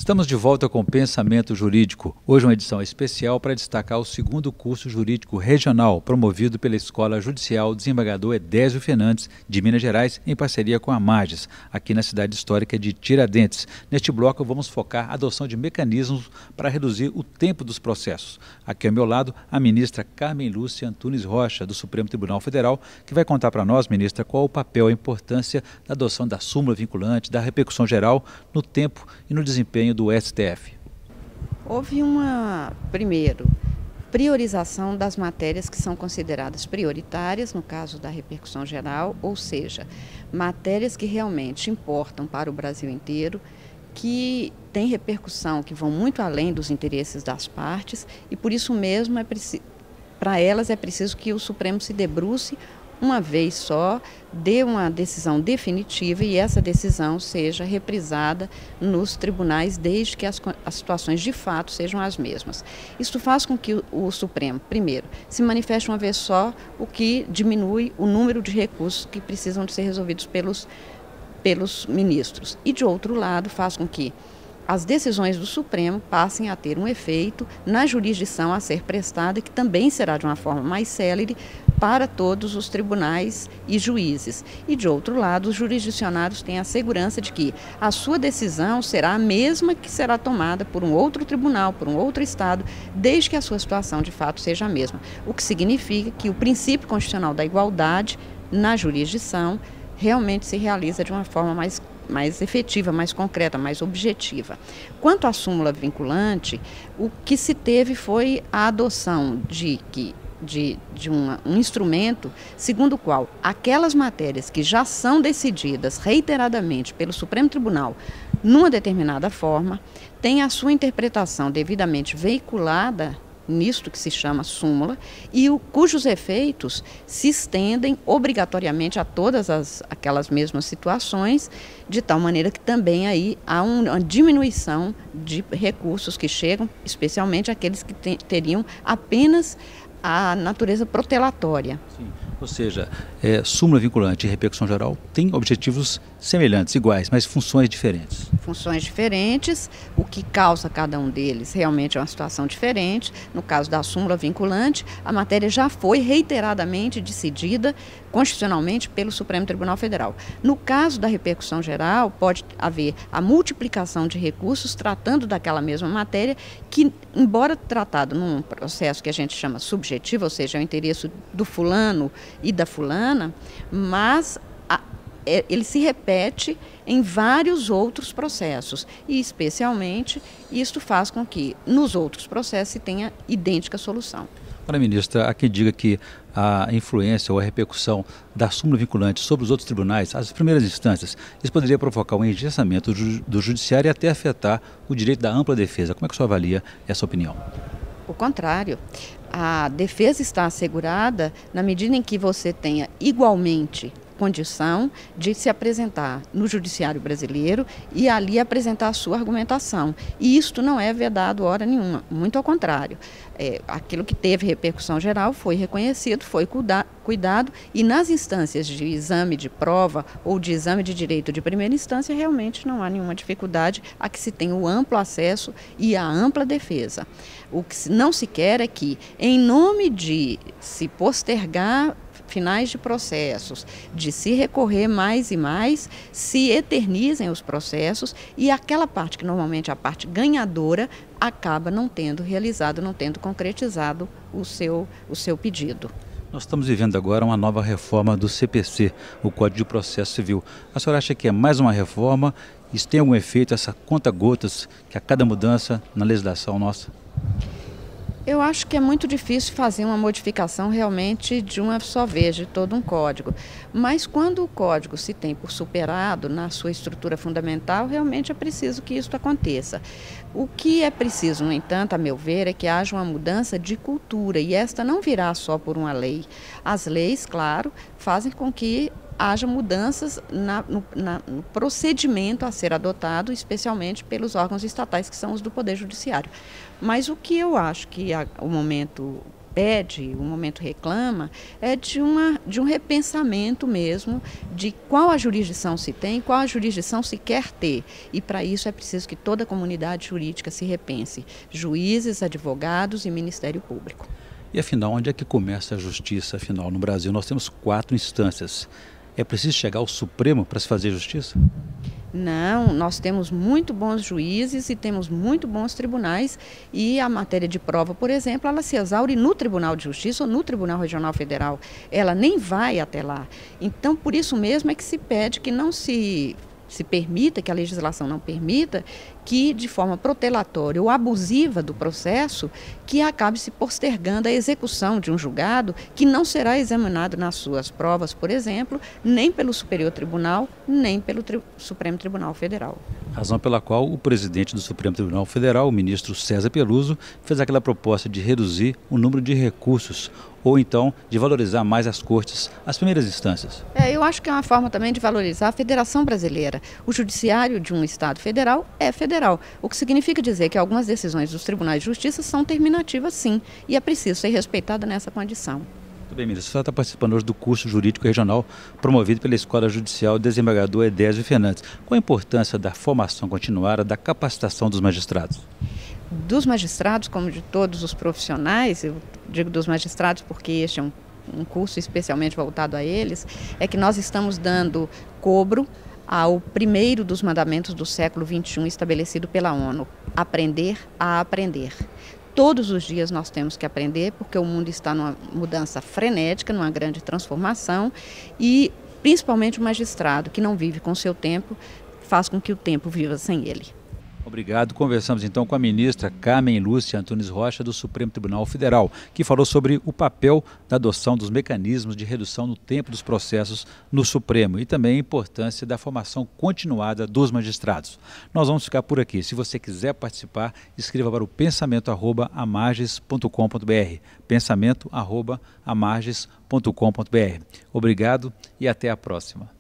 Estamos de volta com o Pensamento Jurídico. Hoje uma edição especial para destacar o segundo curso jurídico regional, promovido pela Escola Judicial Desembargador Edésio Fernandes, de Minas Gerais, em parceria com a Mages, aqui na cidade histórica de Tiradentes. Neste bloco vamos focar a adoção de mecanismos para reduzir o tempo dos processos. Aqui ao meu lado, a ministra Carmen Lúcia Antunes Rocha, do Supremo Tribunal Federal, que vai contar para nós, ministra, qual o papel e a importância da adoção da súmula vinculante, da repercussão geral no tempo e no desempenho do STF. Houve primeiro, priorização das matérias que são consideradas prioritárias, no caso da repercussão geral, ou seja, matérias que realmente importam para o Brasil inteiro, que têm repercussão, que vão muito além dos interesses das partes, e por isso mesmo, para elas é preciso que o Supremo se debruce uma vez só, dê uma decisão definitiva e essa decisão seja reprisada nos tribunais desde que as situações de fato sejam as mesmas. Isso faz com que o Supremo, primeiro, se manifeste uma vez só, o que diminui o número de recursos que precisam de ser resolvidos pelos ministros. E, de outro lado, faz com que as decisões do Supremo passem a ter um efeito na jurisdição a ser prestada, que também será de uma forma mais célere para todos os tribunais e juízes. E, de outro lado, os jurisdicionados têm a segurança de que a sua decisão será a mesma que será tomada por um outro tribunal, por um outro estado, desde que a sua situação de fato seja a mesma. O que significa que o princípio constitucional da igualdade na jurisdição realmente se realiza de uma forma mais efetiva, mais concreta, mais objetiva. Quanto à súmula vinculante, o que se teve foi a adoção de um instrumento segundo o qual aquelas matérias que já são decididas reiteradamente pelo Supremo Tribunal numa determinada forma, têm a sua interpretação devidamente veiculada nisto que se chama súmula, e cujos efeitos se estendem obrigatoriamente a todas aquelas mesmas situações, de tal maneira que também aí há uma diminuição de recursos que chegam, especialmente aqueles que teriam apenas a natureza protelatória. Sim. Ou seja, súmula vinculante e repercussão geral têm objetivos semelhantes, iguais, mas funções diferentes. Funções diferentes, o que causa cada um deles realmente é uma situação diferente. No caso da súmula vinculante, a matéria já foi reiteradamente decidida constitucionalmente pelo Supremo Tribunal Federal. No caso da repercussão geral, pode haver a multiplicação de recursos tratando daquela mesma matéria que, embora tratado num processo que a gente chama subjetivo, ou seja, é o interesse do fulano e da fulana, mas ele se repete em vários outros processos e, especialmente, isto faz com que nos outros processos se tenha idêntica solução. Ora, ministra, há quem diga que a influência ou a repercussão da súmula vinculante sobre os outros tribunais, as primeiras instâncias, isso poderia provocar um engessamento do judiciário e até afetar o direito da ampla defesa. Como é que o senhor avalia essa opinião? O contrário, a defesa está assegurada na medida em que você tenha igualmente condição de se apresentar no judiciário brasileiro e ali apresentar a sua argumentação. E isto não é vedado hora nenhuma, muito ao contrário. Aquilo que teve repercussão geral foi reconhecido, foi cuidado, e nas instâncias de exame de prova ou de exame de direito de primeira instância realmente não há nenhuma dificuldade a que se tenha o amplo acesso e a ampla defesa. O que não se quer é que, em nome de se postergar finais de processos, de se recorrer mais e mais, se eternizem os processos e aquela parte que normalmente é a parte ganhadora acaba não tendo realizado, não tendo concretizado o seu pedido. Nós estamos vivendo agora uma nova reforma do CPC, o Código de Processo Civil. A senhora acha que é mais uma reforma? Isso tem algum efeito, essa conta-gotas, que a cada mudança na legislação nossa? Eu acho que é muito difícil fazer uma modificação realmente de uma só vez, de todo um código. Mas quando o código se tem por superado na sua estrutura fundamental, realmente é preciso que isso aconteça. O que é preciso, no entanto, a meu ver, é que haja uma mudança de cultura, e esta não virá só por uma lei. As leis, claro, fazem com que haja mudanças no procedimento a ser adotado, especialmente pelos órgãos estatais, que são os do Poder Judiciário. Mas o que eu acho que o momento pede, o Momento Reclama, é de um repensamento mesmo de qual a jurisdição se tem, qual a jurisdição se quer ter. E para isso é preciso que toda a comunidade jurídica se repense, juízes, advogados e Ministério Público. E afinal, onde é que começa a justiça? Afinal, no Brasil nós temos 4 instâncias. É preciso chegar ao Supremo para se fazer justiça? Não, nós temos muito bons juízes e temos muito bons tribunais e a matéria de prova, por exemplo, ela se exaure no Tribunal de Justiça ou no Tribunal Regional Federal. Ela nem vai até lá. Então, por isso mesmo é que se pede que não se permita, que a legislação não permita, que de forma protelatória ou abusiva do processo, que acabe se postergando a execução de um julgado que não será examinado nas suas provas, por exemplo, nem pelo Superior Tribunal, nem pelo Supremo Tribunal Federal. Razão pela qual o presidente do Supremo Tribunal Federal, o ministro César Peluso, fez aquela proposta de reduzir o número de recursos ou então de valorizar mais as cortes, as primeiras instâncias. Eu acho que é uma forma também de valorizar a Federação Brasileira. O judiciário de um Estado federal é federal, o que significa dizer que algumas decisões dos tribunais de justiça são terminativas, sim, e é preciso ser respeitada nessa condição. Muito bem, ministro. Você está participando hoje do curso jurídico regional promovido pela Escola Judicial Desembargador Edésio Fernandes. Qual a importância da formação continuada, da capacitação dos magistrados? Dos magistrados, como de todos os profissionais, eu digo dos magistrados porque este é um curso especialmente voltado a eles, é que nós estamos dando cobro ao primeiro dos mandamentos do século XXI estabelecido pela ONU, aprender a aprender. Todos os dias nós temos que aprender porque o mundo está numa mudança frenética, numa grande transformação e principalmente o magistrado que não vive com o seu tempo faz com que o tempo viva sem ele. Obrigado. Conversamos então com a ministra Carmen Lúcia Antunes Rocha do Supremo Tribunal Federal, que falou sobre o papel da adoção dos mecanismos de redução no tempo dos processos no Supremo e também a importância da formação continuada dos magistrados. Nós vamos ficar por aqui. Se você quiser participar, escreva para o pensamento@amarges.com.br, pensamento@amarges.com.br. Obrigado e até a próxima.